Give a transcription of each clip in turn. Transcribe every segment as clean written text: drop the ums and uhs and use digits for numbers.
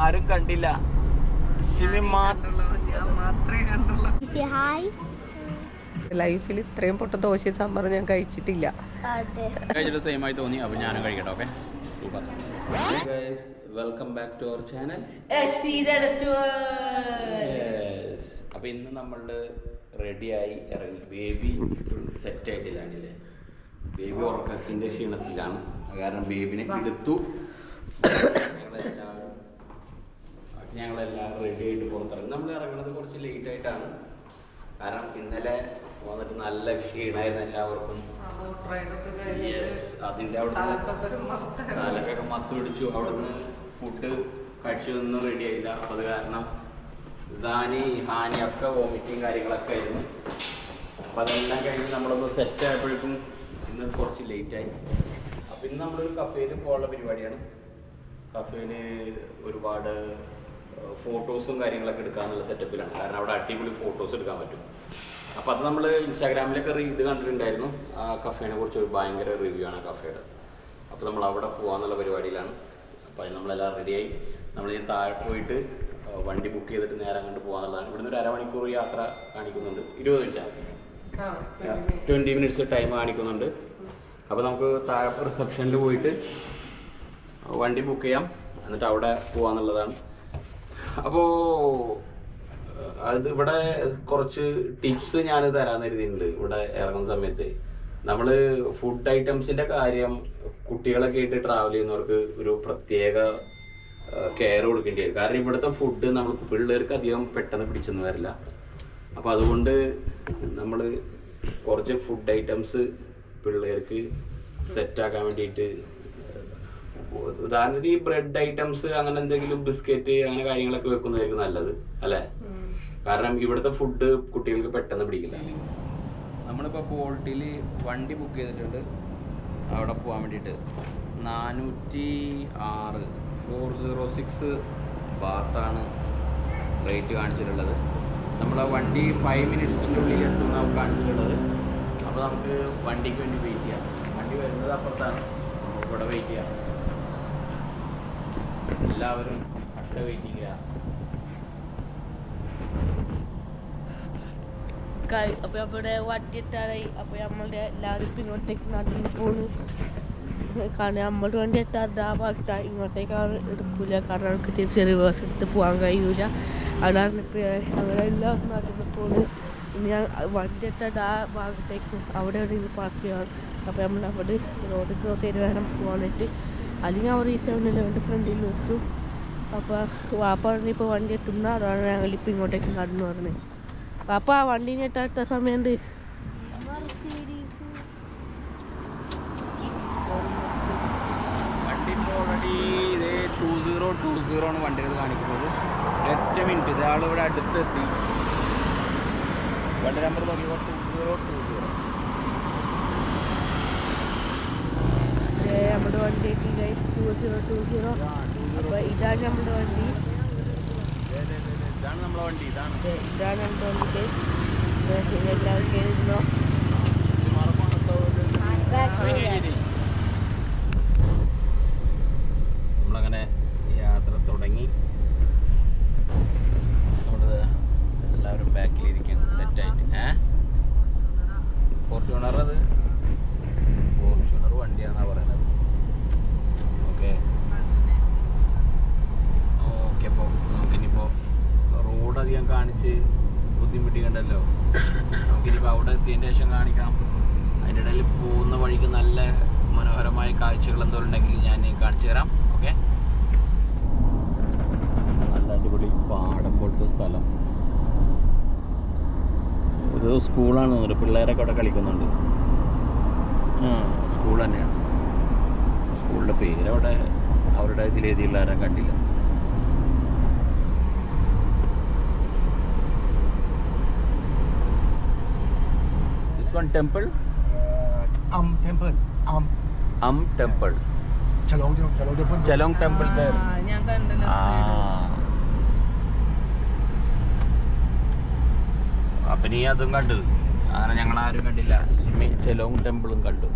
ആരും കണ്ടില്ല. ലൈഫിൽ ഇത്രയും പൊട്ട ദോശ സാമ്പാർ ഞാൻ കഴിച്ചിട്ടില്ല. കഴിച്ചിട്ട് സെയിം ആയി തോന്നി. അപ്പൊ ഞാനും കഴിക്കട്ടെ. Okay, welcome back to our channel. അപ്പൊ ഇന്ന് നമ്മളുടെ റെഡിയായി ഇറങ്ങി. Baby set ആയിട്ടില്ലാണ്ടല്ലേ. ബേബി ഉറക്കത്തിന്റെ ക്ഷീണത്തിലാണ്. കാരണം ബേബിനെ എടുത്തു. ഞങ്ങളെല്ലാവരും റെഡി ആയിട്ട് പുറത്തിറങ്ങി. നമ്മൾ ഇറങ്ങുന്നത് കുറച്ച് ലേറ്റ് ആയിട്ടാണ്. കാരണം ഇന്നലെ വന്നിട്ട് നല്ല ക്ഷീണമായിരുന്നു എല്ലാവർക്കും. അതിൻ്റെ അവിടുന്ന് കാലൊക്കെ മത്ത് പിടിച്ചു. അവിടുന്ന് ഫുഡ് കഴിച്ചതൊന്നും റെഡി ആയില്ല. അപ്പം അത് കാരണം സാനി ഹാനി ഒക്കെ വോമിറ്റിങ് കാര്യങ്ങളൊക്കെ ആയിരുന്നു. അപ്പം അതെല്ലാം കഴിഞ്ഞ് നമ്മളൊന്ന് സെറ്റ് ആയപ്പോഴേക്കും ഇന്ന് കുറച്ച് ലേറ്റായി. അപ്പം ഇന്ന് നമ്മളൊരു കഫേയിൽ പോകാനുള്ള പരിപാടിയാണ്. കഫേയിൽ ഒരുപാട് ഫോട്ടോസും കാര്യങ്ങളൊക്കെ എടുക്കാന്നുള്ള സെറ്റപ്പിലാണ്. കാരണം അവിടെ അടിപൊളി ഫോട്ടോസ് എടുക്കാൻ പറ്റും. അപ്പോൾ അത് നമ്മൾ ഇൻസ്റ്റാഗ്രാമിലൊക്കെ ഇത് കണ്ടിട്ടുണ്ടായിരുന്നു. ആ കഫേനെ കുറിച്ച് ഒരു ഭയങ്കര റിവ്യൂ ആണ് കഫേയുടെ. അപ്പോൾ നമ്മൾ അവിടെ പോകാന്നുള്ള പരിപാടിയിലാണ്. അപ്പോൾ അതിന് നമ്മളെല്ലാം റെഡിയായി. നമ്മൾ ഞാൻ താഴെ പോയിട്ട് വണ്ടി ബുക്ക് ചെയ്തിട്ട് നേരെ അങ്ങോട്ട് പോകാന്നുള്ളതാണ്. ഇവിടുന്ന് ഒരു അരമണിക്കൂർ യാത്ര കാണിക്കുന്നുണ്ട്. 20 മിനിറ്റ് 20 മിനിറ്റ്സ് ടൈം കാണിക്കുന്നുണ്ട്. അപ്പോൾ നമുക്ക് താഴെ റിസപ്ഷനിൽ പോയിട്ട് വണ്ടി ബുക്ക് ചെയ്യാം. എന്നിട്ട് അവിടെ പോകാന്നുള്ളതാണ്. അപ്പോൾ അത് ഇവിടെ കുറച്ച് ടിപ്സ് ഞാൻ തരാൻ കരുതിയിട്ടുണ്ട്. ഇവിടെ ഇറങ്ങുന്ന സമയത്ത് നമ്മൾ ഫുഡ് ഐറ്റംസിൻ്റെ കാര്യം കുട്ടികളൊക്കെ ആയിട്ട് ട്രാവൽ ചെയ്യുന്നവർക്ക് ഒരു പ്രത്യേക കെയർ കൊടുക്കേണ്ടി വരും. കാരണം ഇവിടുത്തെ ഫുഡ് നമ്മൾ പിള്ളേർക്ക് അധികം പെട്ടെന്ന് പിടിച്ചെന്ന് വരില്ല. അപ്പോൾ അതുകൊണ്ട് നമ്മൾ കുറച്ച് ഫുഡ് ഐറ്റംസ് പിള്ളേർക്ക് സെറ്റാക്കാൻ വേണ്ടിയിട്ട്, ഉദാഹരണത്തിന് ഈ ബ്രെഡ് ഐറ്റംസ് അങ്ങനെ എന്തെങ്കിലും ബിസ്ക്കറ്റ് അങ്ങനെ കാര്യങ്ങളൊക്കെ വെക്കുന്നതായിരിക്കും നല്ലത് അല്ലേ? കാരണം ഇവിടുത്തെ ഫുഡ് കുട്ടികൾക്ക് പെട്ടെന്ന് പിടിക്കില്ല. നമ്മളിപ്പോൾ പോൾട്ടിയിൽ വണ്ടി ബുക്ക് ചെയ്തിട്ടുണ്ട് അവിടെ പോകാൻ വേണ്ടിയിട്ട്. 406 406 ബാത്താണ് റേറ്റ് കാണിച്ചിട്ടുള്ളത്. നമ്മളെ വണ്ടി 5 മിനിറ്റ്സിൻ്റെ ഉള്ളിൽ എത്തും നമുക്ക് കാണിച്ചിട്ടുള്ളത്. അപ്പോൾ നമുക്ക് വണ്ടിക്ക് വേണ്ടി വെയിറ്റ് ചെയ്യാം. വണ്ടി വരുന്നത് അപ്പുറത്താണ്. നമുക്ക് ഇവിടെ വെയിറ്റ് ചെയ്യാം. എല്ലാവരും അവിടെ വെയിറ്റ് ചെയ്യുക. അപ്പോൾ അവിടെ വണ്ടി എത്താറായി. അപ്പോൾ നമ്മളുടെ എല്ലാവരും ഇപ്പം ഇങ്ങോട്ടേക്ക് നാട്ടിൽ പോകുന്നു. കാരണം നമ്മുടെ വണ്ടി എത്താറുണ്ട് ആ ഭാഗത്ത്. ഇങ്ങോട്ടേക്ക് എടുക്കില്ല. കാരണം അവർക്ക് തിരിച്ച് റിവേഴ്സ് എടുത്ത് പോകാൻ കഴിയൂല. അതാണ് ഇപ്പോൾ അങ്ങനെ എല്ലാവരും നാട്ടിൽ പോകുന്നു. ഇനി വണ്ടി എത്താണ്ട് ആ ഭാഗത്തേക്ക് അവിടെ എവിടെയെങ്കിലും പാർക്ക് ചെയ്യണം. അപ്പോൾ നമ്മൾ അവിടെ റോഡ് ക്രോസ് ചെയ്ത് വേണം പോകാനായിട്ട്. അല്ലെങ്കിൽ അവർ ഈ 7-Eleven ഫ്രണ്ടിൽ നിർത്തും. അപ്പോൾ വാപ്പ പറഞ്ഞ് ഇപ്പോൾ വണ്ടി എത്തുന്ന അതാണ് ഞങ്ങളിപ്പോൾ ഇങ്ങോട്ടേക്ക് നടന്നു പറഞ്ഞത്. വാപ്പ ആ വണ്ടീനെ എത്താത്ത സമയമുണ്ട്. വണ്ടി ഇപ്പോൾ ഓൾറെഡി ഇതേ 2020 ആണ് വണ്ടിയിൽ കാണിക്കുന്നത്. 8 മിനിറ്റ് ഇതാൾ ഇവിടെ അടുത്തെത്തി. വണ്ടി നമ്പർ നോക്കിയപ്പോൾ 2020. നമ്മുടെ വണ്ടി എത്തി 2020. അപ്പോൾ ഇതാണ് നമ്മുടെ വണ്ടി. ഇതാണ് നമ്മളെ വണ്ടി. ഇതാണ് നമ്മുടെ വണ്ടി. എല്ലാവരും കയറുന്നോ? നമ്മളങ്ങനെ യാത്ര തുടങ്ങി. നമ്മൾ എല്ലാവരും ബാക്കിലിരിക്കുകയാണ് സെറ്റായിട്ട്. ഫോർച്യൂണർ, അത് ഫോർച്യൂണർ വണ്ടിയാണെന്നാണ് പറയുന്നത്. ഓക്കെ അപ്പോൾ നമുക്കിനിപ്പോൾ റോഡ് അധികം കാണിച്ച് ബുദ്ധിമുട്ടിക്കണ്ടല്ലോ. നമുക്കിനിപ്പോൾ അവിടെ എത്തിയതിന് ശേഷം കാണിക്കാം. അതിൻ്റെ ഇടയിൽ പോകുന്ന വഴിക്ക് നല്ല മനോഹരമായ കാഴ്ചകൾ എന്തെങ്കിലും ഉണ്ടെങ്കിൽ ഞാൻ കാണിച്ചു തരാം. ഓക്കെ, നല്ല അടിപൊളി പാടം പോലത്തെ സ്ഥലം. ഇത് സ്കൂളാണ് തോന്നുന്നത്. പിള്ളേരൊക്കെ അവിടെ കളിക്കുന്നുണ്ട്. സ്കൂൾ തന്നെയാണ്. സ്കൂളിൻ്റെ പേരവിടെ അവരുടെ ഇതിലെഴുതിയുള്ള ആരും കണ്ടില്ല. One temple? Temple. Temple. Chalong Temple. Chalong Temple there. ഞാൻ കണ്ടല്ലോ. അപ്പം നീ അതും കണ്ടു. അങ്ങനെ ഞങ്ങളാരും കണ്ടില്ല. ചെലോങ് ടെമ്പിളും കണ്ടു.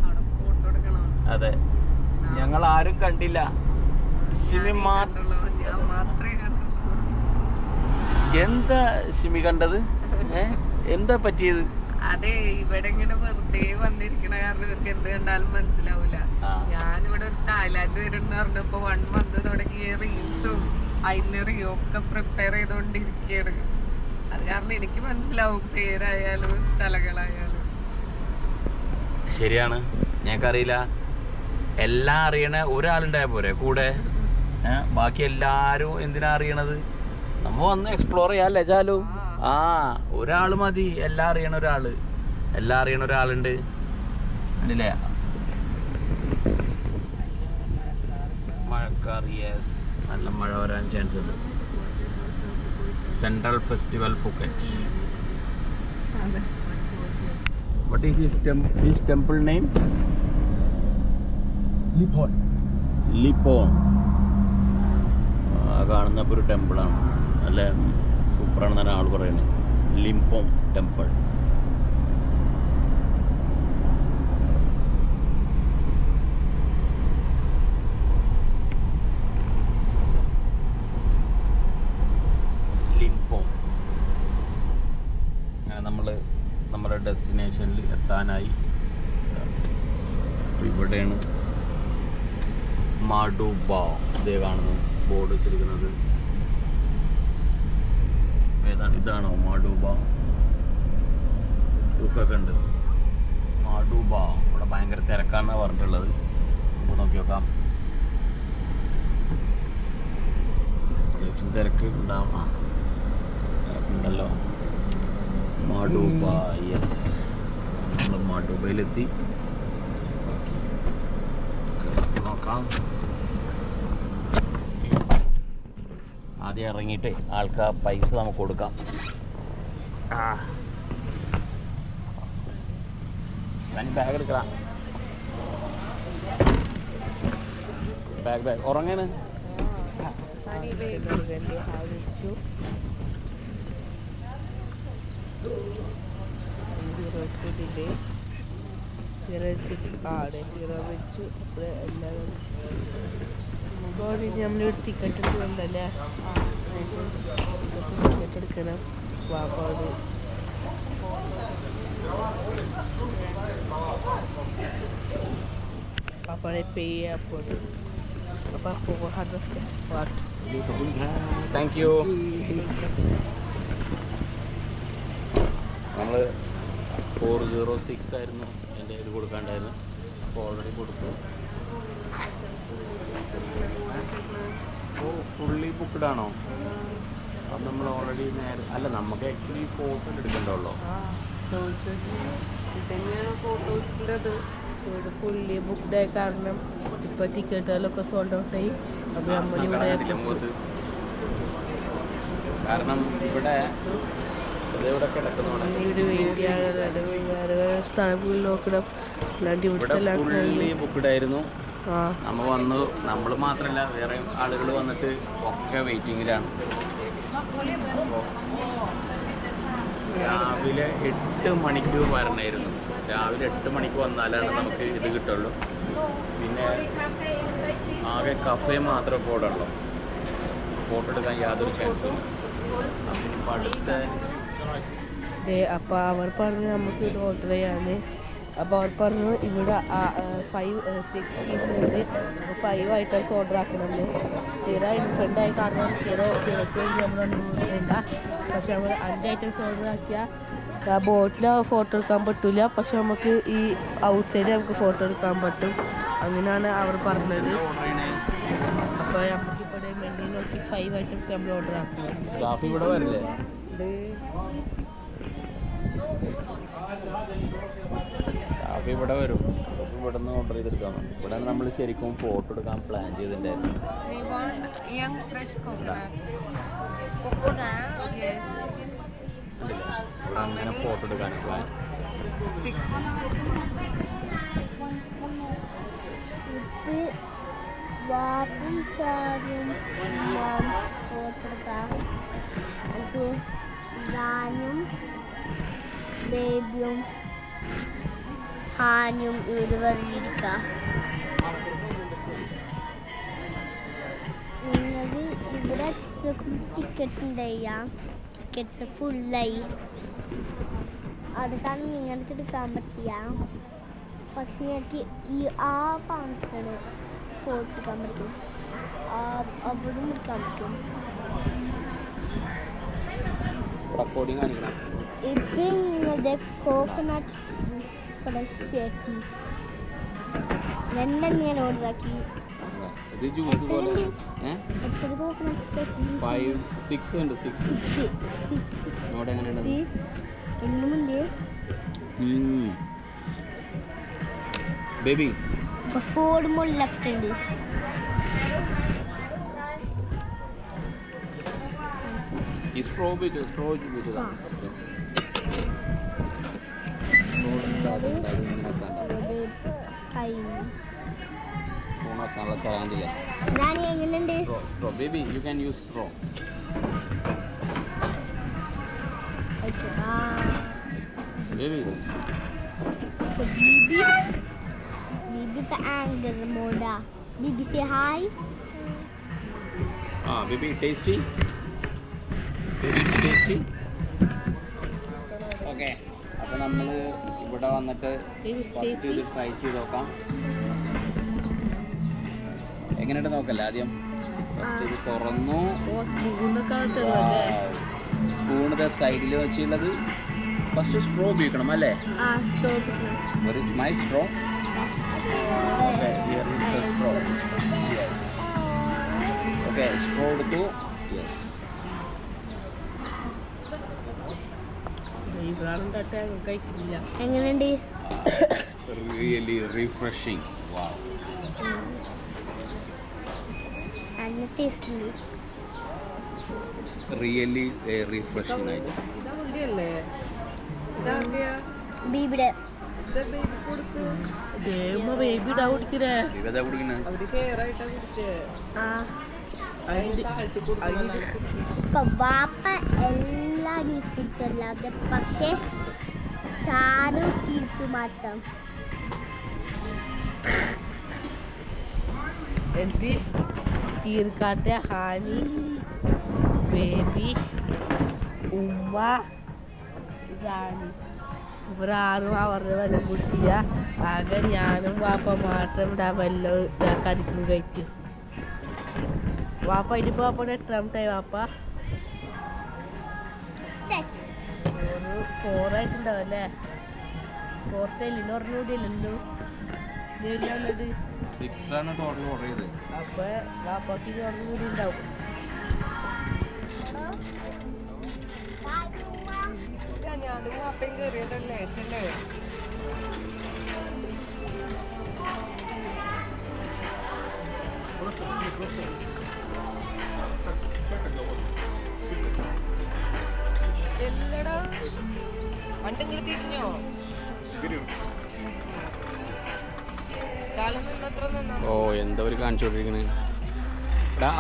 അവിടെ ഫോട്ടോ എടുക്കണം. അതെ, ഞങ്ങളാരും കണ്ടില്ല. സിമി ഞാൻ മാത്രമേ കണ്ടുള്ളൂ. എന്താ സിമി കണ്ടത്? എന്താ പറ്റിയത്? അതെ, ഇവിടെ ഇങ്ങനെ വെറുതെ വന്നിരിക്കണ കാരണം ഇവർക്ക് എന്ത് കണ്ടാലും മനസ്സിലാവൂല. ഞാനിവിടെ ഒരു തായ്ലാൻഡ് വരുന്ന പറഞ്ഞപ്പോ 1 month തുടങ്ങിയ റീൽസും ഐനറിയും ഒക്കെ പ്രിപ്പയർ ചെയ്തോണ്ടിരിക്കുകയാണ്. അത് കാരണം എനിക്ക് മനസ്സിലാവും പേരായാലും സ്ഥലങ്ങളായാലും. ശരിയാണ്, ഞങ്ങൾക്കറിയില്ല. എല്ലാം അറിയണ ഒരാളുണ്ടായ പോരെ കൂടെ. ബാക്കി എല്ലാരും എന്തിനാ അറിയണത്? നമ്മ വന്ന് എക്സ്പ്ലോർ ചെയ്യാല്ലേ ചാലു. ഒരാള് മതി, എല്ലാം അറിയണ ഒരാള്. എല്ലാം അറിയണ ഒരാളുണ്ട് അല്ലേ? മഴക്കാർ, യെസ്, നല്ല മഴ വരാൻ ചാൻസ് ഉണ്ട്. Central festival Phuket. What is this temple name? Lipon. ലിപ്പോൺ. കാണുന്നപ്പോൾ ഒരു ടെമ്പിളാണ്, നല്ല സൂപ്പറാണെന്നാണ് ആൾ പറയുന്നത്. ലിംപോം ടെമ്പിൾ. ലിംപോം. അങ്ങനെ നമ്മൾ നമ്മുടെ ഡെസ്റ്റിനേഷനിൽ എത്താനായി. ഇവിടെയാണ് മാഡുബാ. ഇതേ കാണുന്നു ബോർഡ് വെച്ചിരിക്കുന്നത്. ഏതാണ്? ഇതാണോ മാഡുബാ? ഒക്കെ ഉണ്ട് മാഡുബാ. ഇവിടെ ഭയങ്കര തിരക്കാണെന്നാണ് പറഞ്ഞിട്ടുള്ളത്. നമുക്ക് നോക്കി നോക്കാം. അത്യാവശ്യം തിരക്ക് ഉണ്ടാവും. തിരക്കുണ്ടല്ലോ. മാഡുബാ, യെസ്. നമ്മൾ മാഡുബയിലെത്തി. നോക്കാം. ആദ്യം ഇറങ്ങിയിട്ട് ആൾക്ക് പൈസ നമുക്ക് കൊടുക്കാം. ഞാൻ ബാഗ് എടുക്കാം. ബാഗ് ഉറങ്ങാണ്. നമ്മളൊരു ടിക്കറ്റ് എടുക്കുന്നുണ്ടല്ലേ, ടിക്കറ്റ് എടുക്കണം. വാപ്പാട് പാപ്പാടെ പേ അപ്പോൾ താങ്ക് യു. നമ്മൾ 406 ആയിരുന്നു എൻ്റെ ഇത് കൊടുക്കാണ്ടായിരുന്നു. അപ്പോൾ ഓൾറെഡി കൊടുത്തു. ഫുള്ളി ബുക്ക്ഡ് ആണോ? അത് നമ്മൾ ഓൾറെഡി നേരെ അല്ല, നമുക്ക് ആക്ച്വലി ഫോട്ടോ എടുക്കണ്ടല്ലോ. ഫുള്ളി ബുക്ക്ഡ് ആയ കാരണം ഇപ്പൊ ടിക്കറ്റുകളൊക്കെ സോൾഡ് ഔട്ട് ആയി. അപ്പൊ നമ്മളിവിടെ കാരണം ഇവിടെ സ്ഥലങ്ങളിൽ നോക്കണം. അല്ലാണ്ട് ഫുള്ളി ബുക്ക്ഡ് ആയിരുന്നു. നമ്മൾ മാത്രമല്ല, വേറെ ആളുകൾ വന്നിട്ട് ഒക്കെ വെയിറ്റിങ്ങിലാണ്. രാവിലെ 8 മണിക്ക് വരണമായിരുന്നു. രാവിലെ 8 മണിക്ക് വന്നാലാണ് നമുക്ക് ഇത് കിട്ടുള്ളൂ. പിന്നെ ആകെ കഫേ മാത്രമേ പോടുള്ളൂ. ഫോട്ടോ എടുക്കാൻ യാതൊരു ചാൻസും. അപ്പം അടുത്ത അപ്പോൾ അവർ പറഞ്ഞു നമുക്ക് ഇത് ഓർഡർ ചെയ്യാന്ന്. അപ്പോൾ അവർ പറഞ്ഞു ഇവിടെ 5-6 people 5 items ഓർഡർ ആക്കണമെന്ന്. തീരെ ഇൻഫ്രണ്ട് ആയ കാരണം തിരക്ക് നമ്മൾ വേണ്ട. പക്ഷെ നമ്മൾ 5 items ഓർഡർ ആക്കിയാൽ ബോട്ടിൽ ഫോട്ടോ എടുക്കാൻ പറ്റില്ല. പക്ഷെ നമുക്ക് ഈ ഔട്ട് സൈഡ് നമുക്ക് ഫോട്ടോ എടുക്കാൻ പറ്റും. അങ്ങനെയാണ് അവർ പറഞ്ഞത്. അപ്പോൾ നമുക്കിവിടെ മെനു നോക്കി 5 items നമ്മൾ ഓർഡർ ആക്കണം. ഇവിടെ വരില്ലേ? കാപ്പി ഇവിടെ വരും. ഇവിടെ നിന്ന് ഓർഡർ ചെയ്തെടുക്കാൻ. ഇവിടെ നമ്മൾ ശരിക്കും ഫോട്ടോ എടുക്കാൻ പ്ലാൻ ചെയ്തിട്ടുണ്ടായിരുന്നു. ഇവിടെ അങ്ങനെ ഫോട്ടോ എടുക്കാൻ പ്ലാൻ. ബേബിയും ഹാനും ഇവിടെ വന്നിരിക്കാം. ഇവിടെ ടിക്കറ്റ്സ് ഉണ്ടായ ടിക്കറ്റ്സ് ഫുള്ളായി. അടുത്താണ് നിങ്ങൾക്ക് എടുക്കാൻ പറ്റിയ, പക്ഷെ എനിക്ക് ഈ ആ പാമ്പുകള് ഫോട്ടോ എടുക്കാൻ പറ്റും, അവിടെ എടുക്കാൻ പറ്റും. ഇപ്പൊ നിങ്ങളുടെ കോക്കനട്ട് ഫ്രഷ് രണ്ടെണ്ണം ഞാൻ ഓർഡറാക്കി. എത്ര കോക്കനട്ട് ഫ്രഷ്? 6 ഉണ്ട്. 6 നോട്ട് എങ്ങനെയുണ്ട്? എങ്ങനെയുണ്ട് ബേബി? 4 more left ഉണ്ട്. ഈ സ്ട്രോ വെച്ചതാ. എങ്ങനെയുണ്ട് baby? You can use straw. Baby the anger moda. Bibi say hi. Baby, tasty? Baby, tasty? Okay. അപ്പോൾ നമ്മൾ ഇവിടെ വന്നിട്ട് ഫസ്റ്റ് ഇത് ട്രൈ ചെയ്ത് നോക്കാം. എങ്ങനെയുണ്ട് നോക്കല്ലേ ആദ്യം. ഫസ്റ്റ് ഇത് തുറന്നു. സ്പൂണിന്റെ സൈഡിൽ വെച്ചുള്ളത്. ഫസ്റ്റ് സ്ട്രോ ഉപയോഗിക്കണം അല്ലേ? Where is my straw? Okay, here is the straw. Yes. Okay, straw എടുത്തു. Yes. എങ്ങനെയുണ്ട്? Really refreshing. Wow. നല്ല ടേസ്റ്റ് ഉണ്ട്. Really refreshing ആയിട്ട്. ബീബിയുടെ വാപ്പ എല്ലാ ജ്യൂസ് കുടിച്ചല്ലാതെ, പക്ഷെ ചാരു തിരിച്ചു മാത്രം. എനിക്ക് തീർക്കാത്ത ഹാനി, ബേബി, ഉമ്മ, റാണി ഇവർ ആരും അവരുടെ വെള്ളം കുടിച്ചില്ല. ആകെ ഞാനും വാപ്പ മാത്രം ഇവിടെ വെള്ളം ഇതാക്കാതിരിക്കും കഴിച്ചു. വാപ്പ ഇതിപ്പോൾ വാപ്പയുടെ എത്രാമത്തായി? വാപ്പ 4 ആയിട്ടുണ്ടാവും അല്ലേ? 4th ഇന്ന് പറഞ്ഞൂടിയല്ലോ. വന്നിട്ട് 6 ആണ് ടോട്ടൽ ഓർഡർ ചെയ്തത്. അപ്പൊ വാപ്പക്ക് ഇത് പറഞ്ഞുകൂടി ഉണ്ടാവും. ഞാനും വാപ്പയും കയറിയതല്ലേ ചെല്ലേ. എല്ലടാ വണ്ടിങ്ങൾ തിരിഞ്ഞോ? ഓ എന്താ ഒരു കാണിച്ചോണ്ടിരിക്കണേ.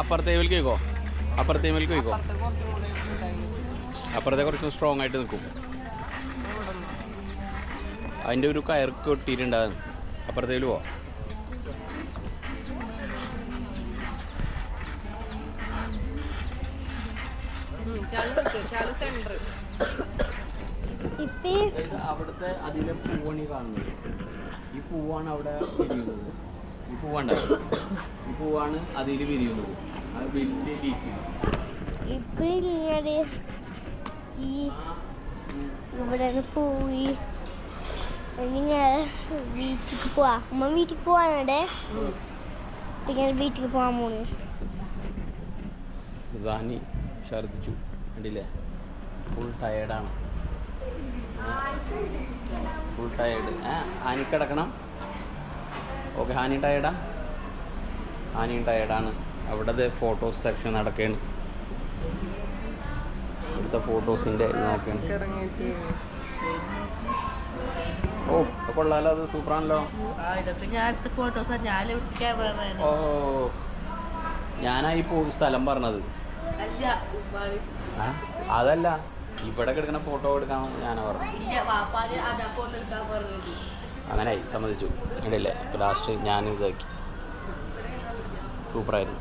അപ്പുറത്തെ കേൾക്കോ? അപ്പുറത്തെ കേൾക്കോ? അപ്പുറത്തെ കുറച്ച് സ്ട്രോങ് ആയിട്ട് നിൽക്കും. അതിൻ്റെ ഒരു കയർ കൊട്ടിയിട്ടുണ്ടാകും. അപ്പുറത്തേൽ പോവാം. അവിടുത്തെ അതിലെ പൂവണി കാണുന്നത്. ഈ പൂവാണ് അവിടെ വിരിയുന്നത്. ഈ പൂവാണ് ഈ പൂവാണ് അതിൽ വിരിയുന്നത്. അത് വലിയ ഡീപ്പ്. ഇപ്പൊ ഇങ്ങനെ ഈ ഇവിടെ പോയി വീട്ടിലേക്ക് പോവാ. അമ്മ വീട്ടിലേക്ക് പോവാനേ. ഇങ്ങനെ വീട്ടിലേക്ക് പോവാൻ പോണ്. റാണി ഛർദിച്ചു കണ്ടില്ലേ? ഫുൾ ടയേർഡാണ്. Full tired. ഹാനി കിടക്കണം. ഓക്കെ, ഹാനി ടയേർഡാ? ഹാനിയും ടയേർഡാണ്. അവിടുത്തെ ഫോട്ടോസ് സെക്ഷൻ നടക്കുകയാണ്. ഇവിടുത്തെ ഫോട്ടോസിൻ്റെ നോക്കുകയാണ്. ഓ കൊള്ളാലോ, അത് സൂപ്പറാണല്ലോ. ഓ ഞാനായി പോകും സ്ഥലം പറഞ്ഞത്. അതല്ല, ഇവിടെ കിടക്കുന്ന ഫോട്ടോ എടുക്കാൻ ഞാനാ പറഞ്ഞത്. അങ്ങനെയായി, സമ്മതിച്ചു. ഇടയില്ലേ? ഇപ്പോൾ ലാസ്റ്റ് ഞാൻ ഇതാക്കി. സൂപ്പറായിരുന്നു.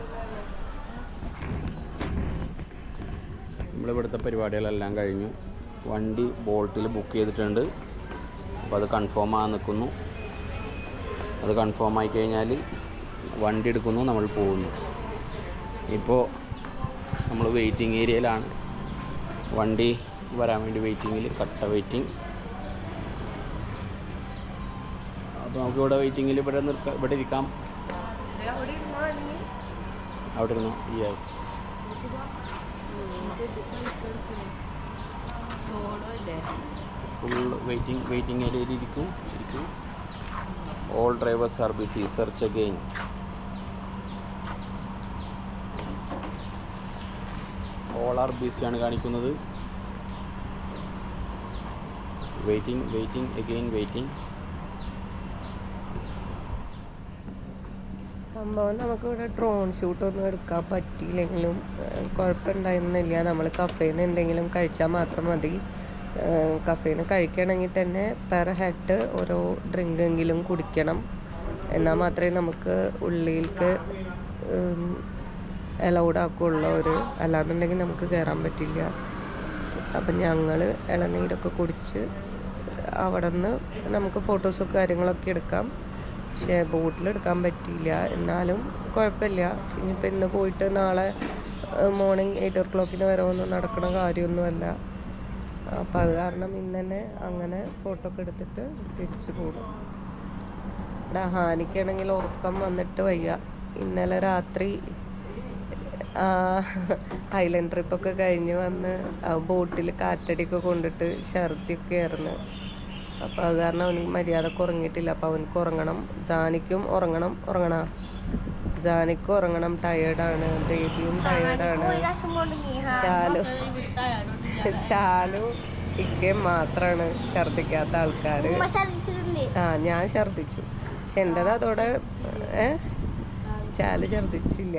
നമ്മളിവിടുത്തെ പരിപാടികളെല്ലാം കഴിഞ്ഞു. വണ്ടി ബോൾട്ടിൽ ബുക്ക് ചെയ്തിട്ടുണ്ട്. അപ്പോൾ അത് കൺഫേം ആകാൻ നിൽക്കുന്നു. അത് കൺഫേം ആയി കഴിഞ്ഞാൽ വണ്ടി എടുക്കുന്നു, നമ്മൾ പോകുന്നു. ഇപ്പോൾ നമ്മൾ വെയിറ്റിംഗ് ഏരിയയിലാണ്. വണ്ടി വരാൻ വേണ്ടി വെയിറ്റിങ്ങിൽ, കട്ട വെയിറ്റിംഗ്. അപ്പോൾ നമുക്കിവിടെ വെയിറ്റിങ്ങിൽ ഇവിടെ ഇരിക്കാം. അവിടെ ഇരുന്നു. യെസ്, ഫുൾ വെയിറ്റിംഗ് ഏരിയയിൽ ഇരിക്കും. ശരിക്കും all drivers R BC, search again. All are ബിസിയാണ് കാണിക്കുന്നത്. Waiting again waiting. സംഭവം നമുക്കിവിടെ ഡ്രോൺ ഷൂട്ടൊന്നും എടുക്കാൻ പറ്റിയില്ലെങ്കിലും കുഴപ്പമുണ്ടായിരുന്നില്ല. നമ്മൾ കഫേയിൽ നിന്ന് എന്തെങ്കിലും കഴിച്ചാൽ മാത്രം മതി. കഫേയിൽ നിന്ന് കഴിക്കണമെങ്കിൽ തന്നെ പെർ ഹെഡ് ഓരോ ഡ്രിങ്കെങ്കിലും കുടിക്കണം. എന്നാൽ മാത്രമേ നമുക്ക് ഉള്ളിലേക്ക് അലൗഡ് ആക്കുള്ളൂ. അല്ലാന്നുണ്ടെങ്കിൽ നമുക്ക് കയറാൻ പറ്റില്ല. അപ്പം ഞങ്ങൾ ഇളനീരൊക്കെ കുടിച്ച് അവിടെ നിന്ന് നമുക്ക് ഫോട്ടോസൊക്കെ കാര്യങ്ങളൊക്കെ എടുക്കാം. പക്ഷേ ബോട്ടിലെടുക്കാൻ പറ്റിയില്ല. എന്നാലും കുഴപ്പമില്ല. ഇനിയിപ്പോൾ ഇന്ന് പോയിട്ട് നാളെ മോർണിംഗ് 8 o'clock വരെ ഒന്നും നടക്കണ കാര്യമൊന്നുമല്ല. അപ്പം അത് കാരണം ഇന്ന് തന്നെ അങ്ങനെ ഫോട്ടോ ഒക്കെ എടുത്തിട്ട് തിരിച്ചു പോകും. ഇവിടെ ഹാനിക്കാണെങ്കിൽ ഉറക്കം വന്നിട്ട് വയ്യ. ഇന്നലെ രാത്രി ഐലൻഡ് ട്രിപ്പൊക്കെ കഴിഞ്ഞ് വന്ന് ബോട്ടിൽ കാറ്റടിയൊക്കെ കൊണ്ടിട്ട് ഛർദിയൊക്കെ ആയിരുന്നു. അപ്പോൾ അത് കാരണം അവനിക്ക് മര്യാദക്ക് ഉറങ്ങിയിട്ടില്ല. അപ്പോൾ അവനക്ക് ഉറങ്ങണം. ജാനിക്കും ഉറങ്ങണം. ജാനിക്കും ഉറങ്ങണം. ടയേർഡാണ്. ബേബിയും ടയേർഡാണ്. ചാലു ഇക്കയും മാത്രമാണ് ഛർദിക്കാത്ത ആൾക്കാർ. ഞാൻ ഛർദിച്ചു. പക്ഷെ എൻ്റെത് അതോടെ ചാല് ഛർദിച്ചില്ല.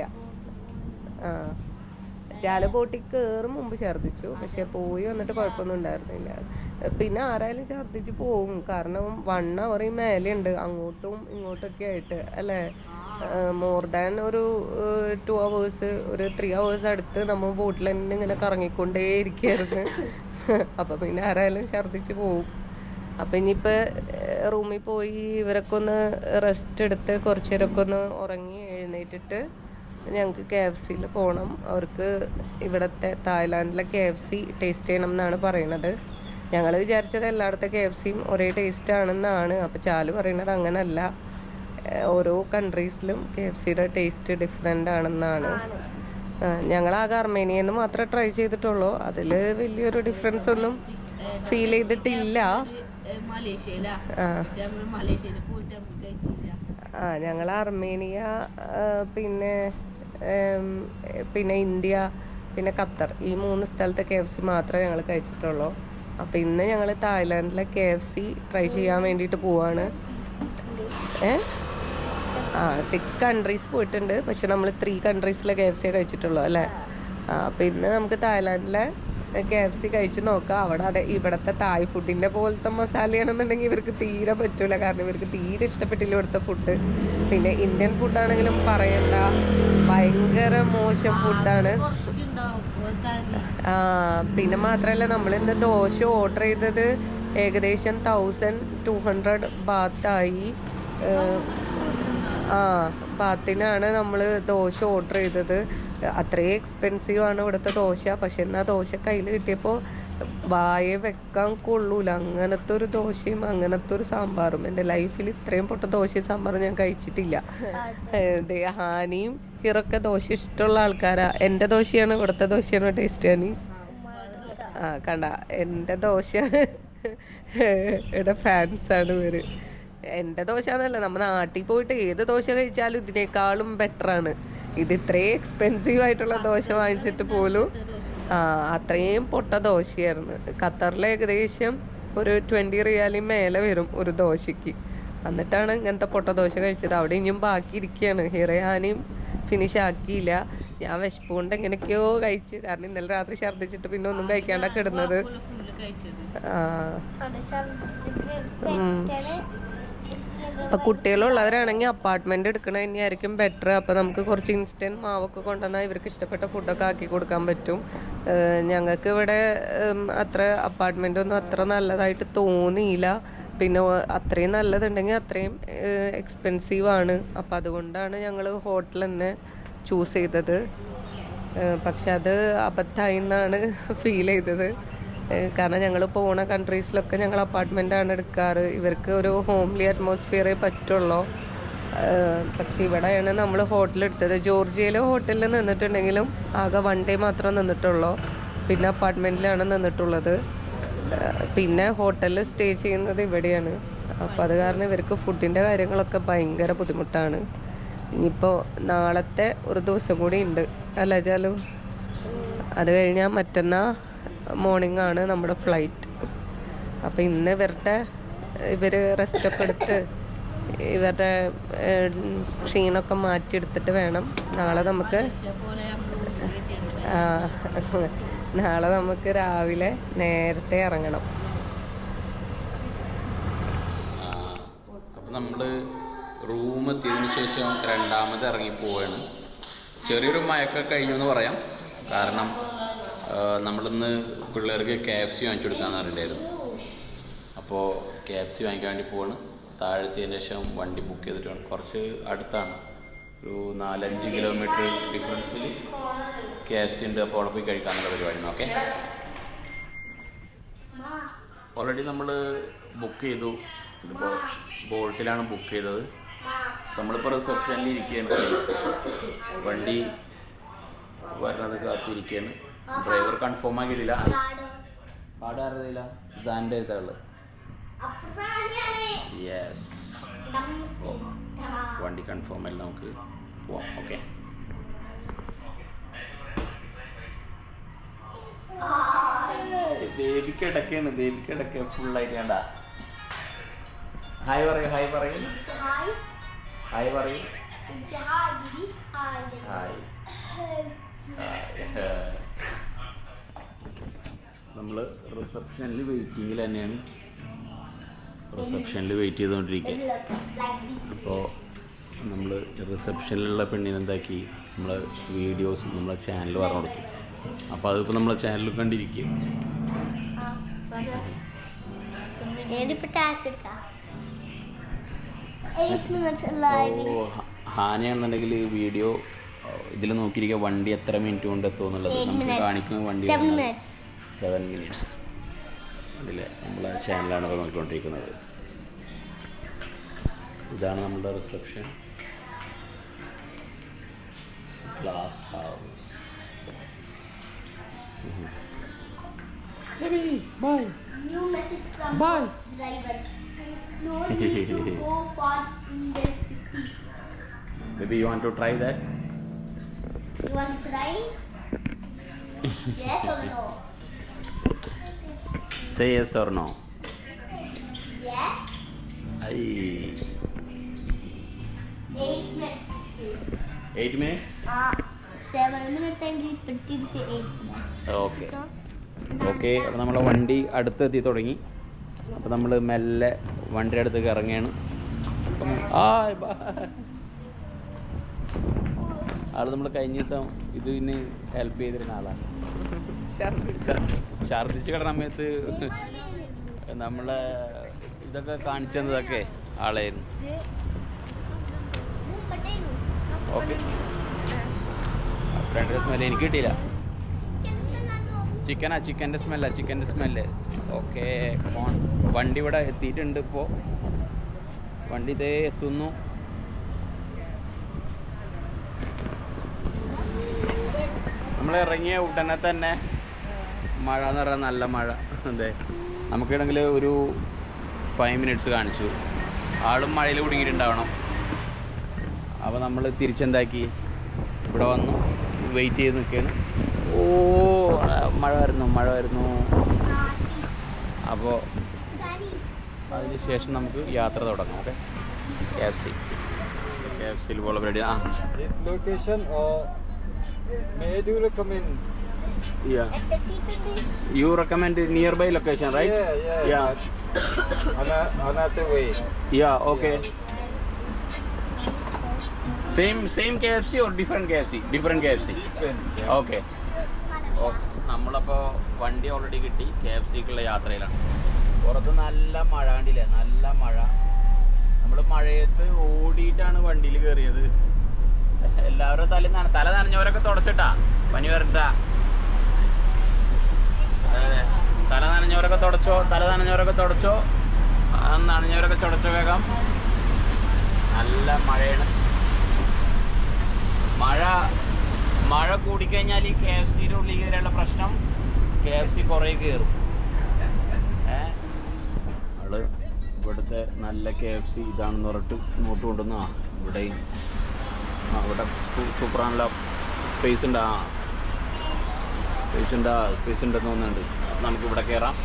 ചാല ബോട്ടിൽ കയറും മുമ്പ് ഛർദിച്ചു. പക്ഷെ പോയി വന്നിട്ട് കുഴപ്പമൊന്നും ഉണ്ടായിരുന്നില്ല. പിന്നെ ആരായാലും ഛർദിച്ച് പോവും. കാരണം 1 hour മേലെയുണ്ട് അങ്ങോട്ടും ഇങ്ങോട്ടൊക്കെ ആയിട്ട് അല്ലേ. മോർ ദാൻ ഒരു 2 hours, ഒരു 3 hours അടുത്ത് നമ്മൾ ബോട്ടിൽ തന്നെ ഇങ്ങനെ കറങ്ങിക്കൊണ്ടേ ഇരിക്കുകയായിരുന്നു. അപ്പം പിന്നെ ആരായാലും ഛർദിച്ച് പോവും. അപ്പം ഇനിയിപ്പോൾ റൂമിൽ പോയി ഇവരൊക്കെ ഒന്ന് റെസ്റ്റ് എടുത്ത് കുറച്ച് നേരമൊക്കെ ഒന്ന് ഉറങ്ങി എഴുന്നേറ്റിട്ട് ഞങ്ങൾക്ക് KFC പോകണം. അവർക്ക് ഇവിടുത്തെ തായ്ലാൻഡിലെ KFC ടേസ്റ്റ് ചെയ്യണം എന്നാണ് പറയണത്. ഞങ്ങൾ വിചാരിച്ചത് എല്ലായിടത്തെ KFCയും ഒരേ ടേസ്റ്റ് ആണെന്നാണ്. അപ്പോൾ ചാല് പറയണത് അങ്ങനല്ല. ഓരോ കൺട്രീസിലും KFCയുടെ ടേസ്റ്റ് ഡിഫറെൻ്റ് ആണെന്നാണ്. ഞങ്ങളാകെ അർമേനിയയിൽ നിന്ന് മാത്രമേ ട്രൈ ചെയ്തിട്ടുള്ളൂ. അതിൽ വലിയൊരു ഡിഫറൻസ് ഒന്നും ഫീൽ ചെയ്തിട്ടില്ല. ഞങ്ങൾ അർമേനിയ, പിന്നെ ഇന്ത്യ, പിന്നെ ഖത്തർ, ഈ 3 സ്ഥലത്തെ KFC മാത്രമേ ഞങ്ങൾ കഴിച്ചിട്ടുള്ളൂ. അപ്പം ഇന്ന് ഞങ്ങൾ തായ്ലാൻഡിലെ KFC ട്രൈ ചെയ്യാൻ വേണ്ടിയിട്ട് പോവാണ്. 6 countries പോയിട്ടുണ്ട്. പക്ഷെ നമ്മൾ 3 countries KFC കഴിച്ചിട്ടുള്ളൂ അല്ലേ. അപ്പം ഇന്ന് നമുക്ക് തായ്ലാൻഡിലെ KFC കഴിച്ച് നോക്കാം. അവിടെ ഇവിടുത്തെ തായ് ഫുഡിൻ്റെ പോലത്തെ മസാലയാണെന്നുണ്ടെങ്കിൽ ഇവർക്ക് തീരെ പറ്റൂല. കാരണം ഇവർക്ക് തീരെ ഇഷ്ടപ്പെട്ടില്ല ഇവിടുത്തെ ഫുഡ്. പിന്നെ ഇന്ത്യൻ ഫുഡാണെങ്കിലും പറയണ്ട, ഭയങ്കര മോശം ഫുഡാണ്. പിന്നെ മാത്രമല്ല നമ്മളിന്ന് ദോശ ഓർഡർ ചെയ്തത് ഏകദേശം 1200 ബാത്തായി. ബാത്തിനാണ് നമ്മൾ ദോശ ഓർഡർ ചെയ്തത്. അത്രയും എക്സ്പെൻസീവ് ആണ് ഇവിടുത്തെ ദോശ. പക്ഷെ എന്നാൽ ദോശ കയ്യിൽ കിട്ടിയപ്പോൾ വായ വെക്കാൻ കൊള്ളൂല. അങ്ങനത്തെ ഒരു ദോശയും അങ്ങനത്തെ ഒരു സാമ്പാറും. എൻ്റെ ലൈഫിൽ ഇത്രയും പൊട്ട ദോശയും സാമ്പാറും ഞാൻ കഴിച്ചിട്ടില്ല. ഹാനിയും ഹിറൊക്കെ ദോശ ഇഷ്ടമുള്ള ആൾക്കാരാ. എൻ്റെ ദോശയാണ് ഇവിടുത്തെ ദോശയാണ് ടേസ്റ്റ്. ഹാനി കണ്ട എൻ്റെ ദോശ ഇവിടെ ഫാൻസാണ് ഇവര്. എൻ്റെ ദോശ എന്നല്ല, നമ്മുടെ നാട്ടിൽ പോയിട്ട് ഏത് ദോശ കഴിച്ചാലും ഇതിനേക്കാളും ബെറ്ററാണ്. ഇത് ഇത്രയും എക്സ്പെൻസീവ് ആയിട്ടുള്ള ദോശ വാങ്ങിച്ചിട്ട് പോലും അത്രയും പൊട്ട ദോശയായിരുന്നു. ഖത്തറിൽ ഏകദേശം ഒരു 20 റിയാലിൽ മേലെ വരും ഒരു ദോശയ്ക്ക്. എന്നിട്ടാണ് ഇങ്ങനത്തെ പൊട്ട ദോശ കഴിച്ചത്. അവിടെ ഇനിയും ബാക്കി ഇരിക്കുകയാണ്. ഹിറയാനും ഫിനിഷ് ആക്കിയില്ല. ഞാൻ വിശപ്പ് കൊണ്ട് എങ്ങനെയൊക്കെയോ കഴിച്ച്. കാരണം ഇന്നലെ രാത്രി ഛർദ്ദിച്ചിട്ട് പിന്നെ ഒന്നും കഴിക്കാണ്ടൊക്കെ ഇടുന്നത്. അപ്പം കുട്ടികളുള്ളവരാണെങ്കിൽ അപ്പാർട്ട്മെൻറ്റ് എടുക്കണ തന്നെയായിരിക്കും ബെറ്റർ. അപ്പം നമുക്ക് കുറച്ച് ഇൻസ്റ്റൻറ്റ് മാവൊക്കെ കൊണ്ടുവന്നാൽ ഇവർക്ക് ഇഷ്ടപ്പെട്ട ഫുഡൊക്കെ ആക്കി കൊടുക്കാൻ പറ്റും. ഞങ്ങൾക്ക് ഇവിടെ അത്ര അപ്പാർട്ട്മെൻറ്റൊന്നും അത്ര നല്ലതായിട്ട് തോന്നിയില്ല. പിന്നെ അത്രയും നല്ലതുണ്ടെങ്കിൽ അത്രയും എക്സ്പെൻസീവാണ്. അപ്പം അതുകൊണ്ടാണ് ഞങ്ങൾ ഹോട്ടൽ തന്നെ ചൂസ് ചെയ്തത്. പക്ഷെ അത് അബദ്ധമായി എന്നാണ് ഫീൽ ചെയ്തത്. കാരണം ഞങ്ങൾ പോണ കൺട്രീസിലൊക്കെ ഞങ്ങൾ അപ്പാർട്ട്മെൻറ്റാണ് എടുക്കാറ്. ഇവർക്ക് ഒരു ഹോംലി അറ്റ്മോസ്ഫിയറേ പറ്റുള്ളൂ. പക്ഷെ ഇവിടെയാണ് നമ്മൾ ഹോട്ടലെടുത്തത്. ജോർജിയയിലെ ഹോട്ടലിൽ നിന്നിട്ടുണ്ടെങ്കിലും ആകെ 1 ഡേ മാത്രം നിന്നിട്ടുള്ളൂ. പിന്നെ അപ്പാർട്ട്മെൻറ്റിലാണ് നിന്നിട്ടുള്ളത്. പിന്നെ ഹോട്ടലിൽ സ്റ്റേ ചെയ്യുന്നത് ഇവിടെയാണ്. അപ്പോൾ അത് കാരണം ഇവർക്ക് ഫുഡിൻ്റെ കാര്യങ്ങളൊക്കെ ഭയങ്കര ബുദ്ധിമുട്ടാണ്. ഇനിയിപ്പോൾ നാളത്തെ ഒരു ദിവസം കൂടി ഉണ്ട് അല്ല ചാലു. അത് കഴിഞ്ഞാൽ മറ്റന്നാൾ മോർണിംഗ് ആണ് നമ്മുടെ ഫ്ലൈറ്റ്. അപ്പോൾ ഇന്ന് ഇവർ റെസ്റ്റൊക്കെ എടുത്ത് ഇവരുടെ ക്ഷീണമൊക്കെ മാറ്റിയെടുത്തിട്ട് വേണം നാളെ നമുക്ക് രാവിലെ നേരത്തെ ഇറങ്ങണം. അപ്പം നമ്മൾ റൂം എത്തിയതിന് ശേഷം രണ്ടാമത് ഇറങ്ങി പോവുകയാണ്. ചെറിയൊരു മയക്കം കഴിഞ്ഞു എന്ന് പറയാം. കാരണം നമ്മളിന്ന് പിള്ളേർക്ക് KFC വാങ്ങിച്ചു കൊടുക്കാമെന്ന് പറഞ്ഞിട്ടുണ്ടായിരുന്നു. അപ്പോൾ KFC വാങ്ങിക്കാൻ വേണ്ടി പോവാണ്. താഴെത്തിയതിന് ശേഷം വണ്ടി ബുക്ക് ചെയ്തിട്ടാണ്. കുറച്ച് അടുത്താണ്, ഒരു 4-5 കിലോമീറ്റർ ഡിഫറൻസിൽ KFC ഉണ്ട്. അപ്പോൾ അവിടെ പോയി കഴിക്കാനുള്ള പരിപാടി. ഓക്കെ, ഓൾറെഡി നമ്മൾ ബുക്ക് ചെയ്തു. ഇതിപ്പോൾ ബോൾട്ടിലാണ് ബുക്ക് ചെയ്തത്. നമ്മളിപ്പോൾ റിസപ്ഷനിൽ ഇരിക്കുകയാണ്. വണ്ടി വരണത് കാത്തിരിക്കുകയാണ്. ഡ്രൈവർ കൺഫേം ആക്കിയിട്ടില്ല. കാർഡ് അറിയില്ല, സാൻ്റെ എഴുതാള്. യെസ്, വണ്ടി കൺഫേം ആയി നമുക്ക് പോവാം. ഓക്കെ, ബേബിക്ക് ഇടയ്ക്കാണ് ഫുള്ളായിട്ട് വേണ്ട. ഹായ് പറയൂ, ഹായ് പറയൂ, ഹായ് പറയൂ, ഹായ്. നമ്മൾ റിസപ്ഷനിൽ വെയിറ്റിങ്ങിൽ തന്നെയാണ്. റിസപ്ഷനിൽ വെയിറ്റ് ചെയ്തുകൊണ്ടിരിക്കുക. അപ്പോൾ നമ്മൾ റിസപ്ഷനിലുള്ള പെണ്ണിനെന്താക്കി നമ്മളെ വീഡിയോസ് നമ്മളെ ചാനൽ പറഞ്ഞു കൊടുക്കും. അപ്പോൾ അതിപ്പോൾ നമ്മളെ ചാനലിൽ കണ്ടിരിക്കും. ഹാനയാണെന്നുണ്ടെങ്കിൽ വീഡിയോ ഇതിൽ നോക്കിയിരിക്കുക വണ്ടി എത്ര മിനിറ്റ് കൊണ്ട് എത്തുമെന്നുള്ളത് നമുക്ക് കാണിക്കുന്ന വണ്ടി 7 minutes. അതിലെ നമ്മളെ ചാനലാണ് ഇപ്പോൾ നോക്കിക്കൊണ്ടിരിക്കുന്നത്. ഇതാണ് നമ്മുടെ reception. Glass house. Bye. New message from Bye. driver. No need to go far in the city. Maybe you want to try that? You want to try? Yes or no? Say yes or no. Yes. 8 minutes. 8 minutes? 7 minutes and 8 minutes. Okay okay. അപ്പോൾ നമ്മളെ വണ്ടി അടുത്തെത്തി തുടങ്ങി. അപ്പോൾ നമ്മൾ മെല്ലെ വണ്ടിയുടെ അടുത്തേക്ക് ഇറങ്ങുകയാണ്. ആൾ നമ്മൾ കഴിഞ്ഞ ദിവസം ഇതിന് ഹെൽപ്പ് ചെയ്തിരുന്ന ആളാണ്. ഛർദിച്ച് കിടന്ന സമയത്ത് നമ്മളെ ഇതൊക്കെ കാണിച്ചു തന്നതൊക്കെ ആളായിരുന്നു. ഓക്കെ, 2 സ്മെല്ല് എനിക്ക് കിട്ടിയില്ല. ചിക്കൻ്റെ സ്മെല്ല്. ഓക്കെ, വണ്ടി ഇവിടെ എത്തിയിട്ടുണ്ട്. ഇപ്പോൾ വണ്ടി ഇതേ എത്തുന്നു. നമ്മൾ ഇറങ്ങിയ ഉടനെ തന്നെ മഴ എന്ന് പറഞ്ഞാൽ നല്ല മഴ. അതെ, നമുക്കിടങ്കിൽ ഒരു 5 minutes കാണിച്ചു. ആളും മഴയിൽ കുടുങ്ങിയിട്ടുണ്ടാവണം. അപ്പോൾ നമ്മൾ തിരിച്ചെന്താക്കി ഇവിടെ വന്നു വെയിറ്റ് ചെയ്ത് നിൽക്കുകയാണ്. ഓ, മഴ വരുന്നു. അപ്പോൾ അതിന് ശേഷം നമുക്ക് യാത്ര തുടങ്ങാം. ഓക്കെ, KFC പോലെ പരിപാടി. This location may I do recommend? Yeah. You recommend nearby location, right? Yeah. Yeah. Another way. Yeah, okay. Same KFC or different KFC? Different KFC. Okay. നമ്മളപ്പോൾ വണ്ടി ഓൾറെഡി കിട്ടി. KFCക്കുള്ള യാത്രയിലാണ്. പുറത്ത് നല്ല മഴ കണ്ടില്ലേ, നല്ല മഴ. നമ്മൾ മഴയത്ത് ഓടിയിട്ടാണ് വണ്ടിയിൽ കയറിയത്. എല്ലാവരും തല നനഞ്ഞവരൊക്കെ തുടച്ചിട്ടാ, പനി വരട്ടാ. അതെ, തല നനഞ്ഞവരൊക്കെ തുടച്ചോ, നനഞ്ഞവരൊക്കെ തുടച്ചോ വേഗം. നല്ല മഴയാണ്. മഴ കൂടിക്കഴിഞ്ഞാൽ ഈ KFCയുടെ ഉള്ളിൽ കയറിയുള്ള പ്രശ്നം, KFC കുറേ കയറും. അവള് ഇവിടുത്തെ നല്ല KFC ഇതാണെന്ന് പറഞ്ഞിട്ട് ഇങ്ങോട്ട് കൊണ്ടുവന്നാ. ഇവിടെയും ഇവിടെ സൂപ്പറാണല്ലോ, സ്പേസ് ഉണ്ടെന്ന് തോന്നുന്നുണ്ട്. നമുക്കിവിടെ കയറാം.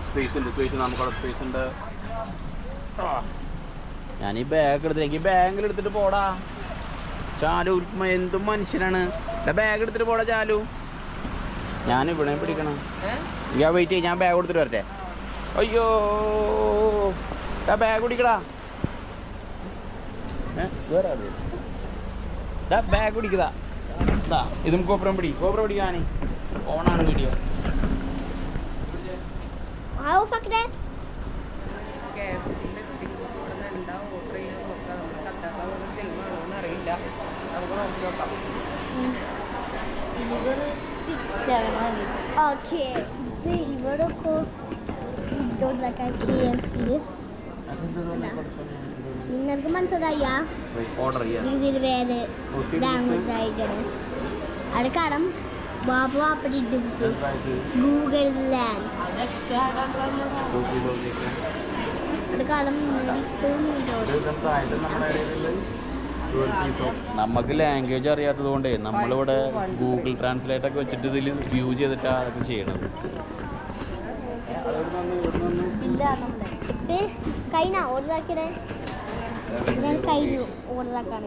സ്പേസ് നമുക്കവിടെ സ്പേസ് ഉണ്ട്. ഞാൻ ഈ ബാഗ് എടുത്തിട്ട്, എനിക്ക് ബാങ്കിൽ എടുത്തിട്ട് പോടാ ചാലു. എന്തും മനുഷ്യനാണ്. ബാഗ് എടുത്തിട്ട് പോടാ ചാലു. ഞാൻ ഇവിടെ പിടിക്കണം. ഞാൻ വെയിറ്റ് ചെയ്യും, ഞാൻ ബാഗ് കൊടുത്തിട്ട് വരട്ടെ. അയ്യോ, ബാഗ് കുടിക്കടാ. ബാഗ് കുടിക്കതാ. ഇതും കോപ്പറം പിടിക്കാനേ. ഓണാണ് വീഡിയോ. എന്താ ഓർഡർ ചെയ്യാൻ നോക്കാം. നമ്മൾ കത്താത്ത പോലെ സിനിമയാണോന്ന് അറിയില്ല. നമുക്ക് നോക്കി നോക്കാം. ഓക്കെ, ഇവിടെ നിങ്ങൾക്ക് മനസ്സിലായ ഇതിൽ വേറെ ലാംഗ്വേജ് ആയിട്ടാണ്. അവിടെ കാണാം ബാബു അപ്പടി ഗൂഗിൾ ലാൻഡ്. അവിടെ കാണാം. നമുക്ക് ലാംഗ്വേജ് അറിയാത്തത് കൊണ്ടേ നമ്മളിവിടെ ഗൂഗിൾ ട്രാൻസ്ലേറ്റ് ഒക്കെ വെച്ചിട്ട് ഇതിൽ വ്യൂ ചെയ്തിട്ടാണ് അതൊക്കെ ചെയ്യണത്. കഴിഞ്ഞ ഓർഡറാക്കിടെ കഴിഞ്ഞു. ഓർഡറാക്കാണ്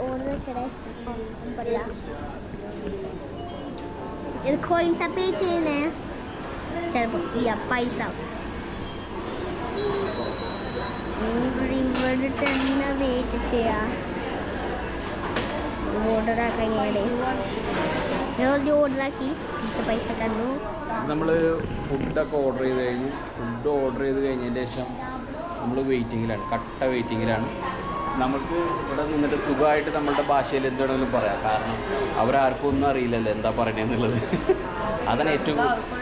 ഓർഡറാക്കിടെ പറയാ. ഇത് കോയിൻസാ പേ ചെയ്യണേ. ചിലപ്പോൾ പൈസ ഇവിടെ തന്നെ വെയിറ്റ് ചെയ്യാം. ഓർഡറാക്കാൻ ഓർഡറാക്കി പൈസ കണ്ടു. നമ്മൾ ഫുഡൊക്കെ ഓർഡർ ചെയ്ത് കഴിഞ്ഞു. ഫുഡ് ഓർഡർ ചെയ്ത് കഴിഞ്ഞതിന് ശേഷം നമ്മൾ വെയിറ്റിങ്ങിലാണ്, കട്ട വെയിറ്റിങ്ങിലാണ്. നമുക്ക് ഇവിടെ നിന്നിട്ട് സുഖമായിട്ട് നമ്മളുടെ ഭാഷയിൽ എന്താണെങ്കിലും പറയാം. കാരണം അവരാർക്കും ഒന്നും അറിയില്ലല്ലോ എന്താ പറയണതെന്നുള്ളത്. അതാണ് ഏറ്റവും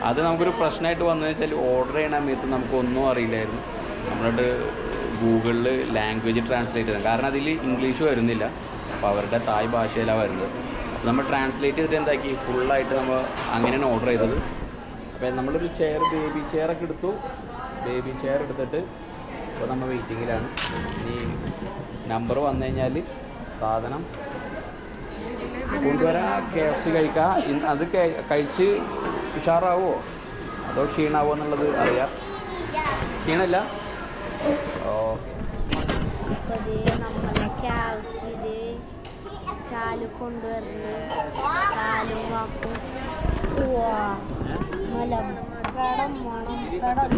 അത് നമുക്കൊരു പ്രശ്നമായിട്ട് വന്നതെന്ന് വെച്ചാൽ ഓർഡർ ചെയ്യണ സമയത്ത് നമുക്കൊന്നും അറിയില്ലായിരുന്നു. നമ്മളുടെ ഗൂഗിളിൽ ലാംഗ്വേജ് ട്രാൻസ്ലേറ്റ് ചെയ്തത്, കാരണം അതിൽ ഇംഗ്ലീഷ് വരുന്നില്ല. അപ്പോൾ അവരുടെ തായ് ഭാഷയിലാണ് വരുന്നത്. അപ്പോൾ നമ്മൾ ട്രാൻസ്ലേറ്റ് ചെയ്തിട്ട് എന്താക്കി ഫുള്ളായിട്ട് നമ്മൾ അങ്ങനെയാണ് ഓർഡർ ചെയ്തത്. അപ്പോൾ നമ്മളൊരു ചെയർ, ബേബി ചെയറൊക്കെ എടുത്തു. ബേബി ചെയർ എടുത്തിട്ട് ഇപ്പോൾ നമ്മൾ വെയിറ്റിങ്ങിലാണ്. ഇനി നമ്പർ വന്നു കഴിഞ്ഞാൽ സാധനം കൊണ്ടുവരാൻ KFC കഴിക്കാം. അത് കഴിച്ച് ഉഷാറാവോ അതോ ക്ഷീണാവോ എന്നുള്ളത് അറിയാം. ക്ഷീണമില്ല. ഓക്കെ, നമ്മളെ KFC ചാലു കൊണ്ടുവരുന്നു. ചാലും വാക്കും മലം കടം മണം കടം.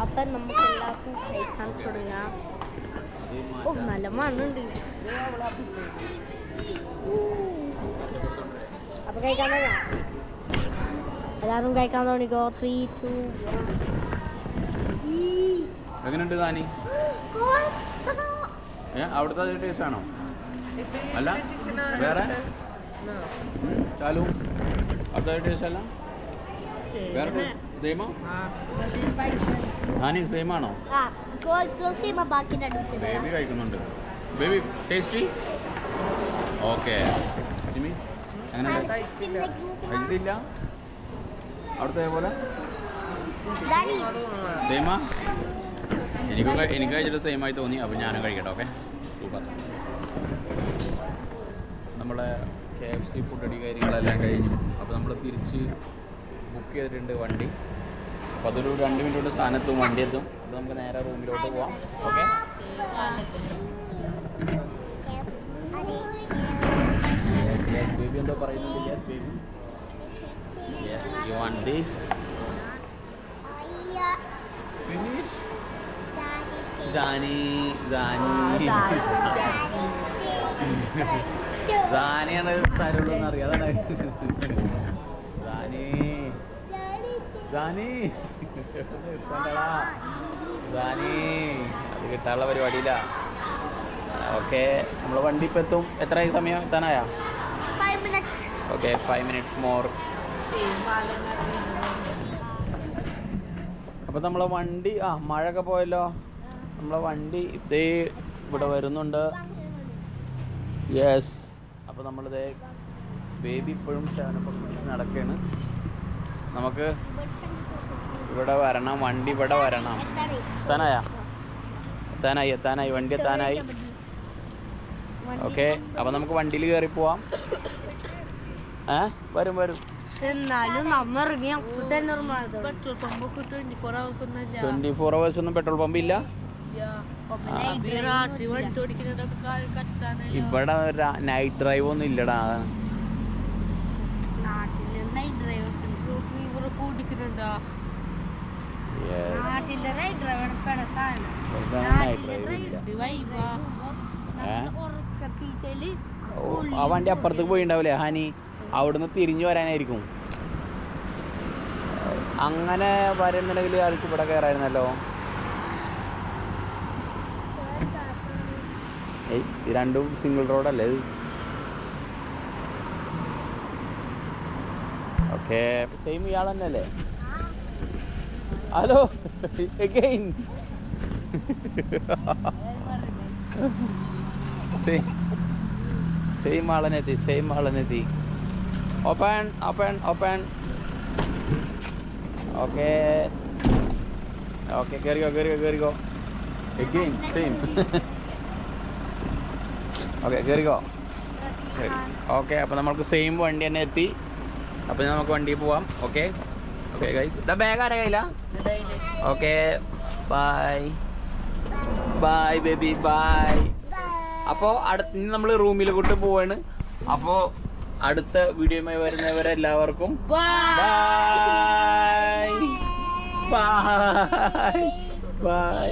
അപ്പം നമുക്ക് എല്ലാവർക്കും കഴിക്കാൻ തുടങ്ങാം. നല്ല മണ്ണുണ്ട്. അപ്പം കഴിക്കാൻ തുടങ്ങാം. എല്ലാവരും കഴിക്കാൻ തുടങ്ങിക്കോ. 3, 2, 1. എങ്ങനെയുണ്ട് താനി? അവിടുത്തെ അതേ ടേസ്റ്റ് ആണോ? അല്ല വേറെ ചാലു അവിടുത്തെ ടേസ്റ്റ് അല്ല വേറെ സെയിമോ? താനി സെയിം ആണോ? ബേബി കഴിക്കുന്നുണ്ട്. Baby tasty. ഓക്കെ, അങ്ങനെ കഴിക്കില്ല അവിടുത്തെ പോലെ സെയിമാ? എനിക്ക് കഴിച്ചിട്ട് സെയിമായി തോന്നി. അപ്പോൾ ഞാനും കഴിക്കട്ടെ. Okay, super. നമ്മളെ KFC ഫുഡ് അടി കാര്യങ്ങളെല്ലാം കഴിഞ്ഞു. അപ്പോൾ നമ്മൾ തിരിച്ച് ബുക്ക് ചെയ്തിട്ടുണ്ട് വണ്ടി. അപ്പോൾ അതൊരു 2 മിനിറ്റ് കൊണ്ട് സ്ഥാനത്തും വണ്ടി എത്തും. അപ്പോൾ നമുക്ക് നേരെ റൂമിലോട്ട് പോവാം. ഓക്കെ, Yes, baby എന്തോ പറയുന്നുണ്ട്. Yes, baby. Yes, you want this? Finish? Zani. സാനിയാണ് തരുള്ളൂ എന്നറിയാം. അതാണ് സാനി അത് കിട്ടാനുള്ള പരിപാടിയില്ല. ഓക്കെ, നമ്മൾ വണ്ടി ഇപ്പം എത്തും. എത്രയായി സമയം എത്താനായാ? 5 minutes. Okay, 5 minutes more. അപ്പോൾ നമ്മളെ വണ്ടി മഴയൊക്കെ പോയല്ലോ. നമ്മളെ വണ്ടി ഇതേ ഇവിടെ വരുന്നുണ്ട്. യെസ്. അപ്പോൾ നമ്മളിതേ ബേബി ഇപ്പോഴും 7 o'clock നടക്കുകയാണ്. നമുക്ക് ഇവിടെ വരണം, വണ്ടി ഇവിടെ വരണം. എത്താനായി വണ്ടി എത്താനായി. ഓക്കെ, അപ്പോൾ നമുക്ക് വണ്ടിയിൽ കയറി പോവാം. വരും. പക്ഷെ എന്നാലും നമ്മ ഇറങ്ങി അപ്പൊ തന്നെ പെട്രോൾ പമ്പ് 24 hours ഒന്നുമില്ല. 24 hours ഒന്നും പെട്രോൾ പമ്പ് ഇല്ല. രാത്രി വണ്ടി ഓടിക്കുന്നതൊക്കെ കഷ്ടാണ്. ഇവിടെ നൈറ്റ് ഡ്രൈവ് ഒന്നും ഇല്ലടാ. നാട്ടില് നൈറ്റ് ഡ്രൈവ് ഓടിക്കുന്നുണ്ടോ? നാട്ടിലെ നൈറ്റ് ഡ്രൈവ് സാധനം. ആ വണ്ടി അപ്പുറത്തേക്ക് പോയിണ്ടാവില്ലേ ഹാനി? അവിടുന്ന് തിരിഞ്ഞു വരാനായിരിക്കും. അങ്ങനെ വരുന്നുണ്ടെങ്കിൽ ആൾക്ക് ഇവിടെ കയറായിരുന്നല്ലോ. രണ്ടും സിംഗിൾ റോഡല്ലേ ഇത്? ഓക്കെ, സെയിം ഇയാൾ തന്നെ അല്ലേ? Hello again. സെയിം ആളെത്തി. ഓപ്പൺ. ഓക്കെ, കേറിക്കോ. Again same. ഓക്കെ, കേറിക്കോ. ഓക്കെ, അപ്പോൾ നമ്മൾക്ക് സെയിം വണ്ടി തന്നെ എത്തി. അപ്പോൾ നമുക്ക് വണ്ടിയിൽ പോവാം. ഓക്കെ ഗൈസ്, ബാഗ് ആരാ കയ്യില്ല? Okay, bye baby, bye. അപ്പോൾ ഇനി നമ്മൾ റൂമിൽ കൂട്ട് പോവാണ്. അപ്പോൾ അടുത്ത വീഡിയോയുമായി വരുന്നവരെല്ലാവർക്കും ബൈ.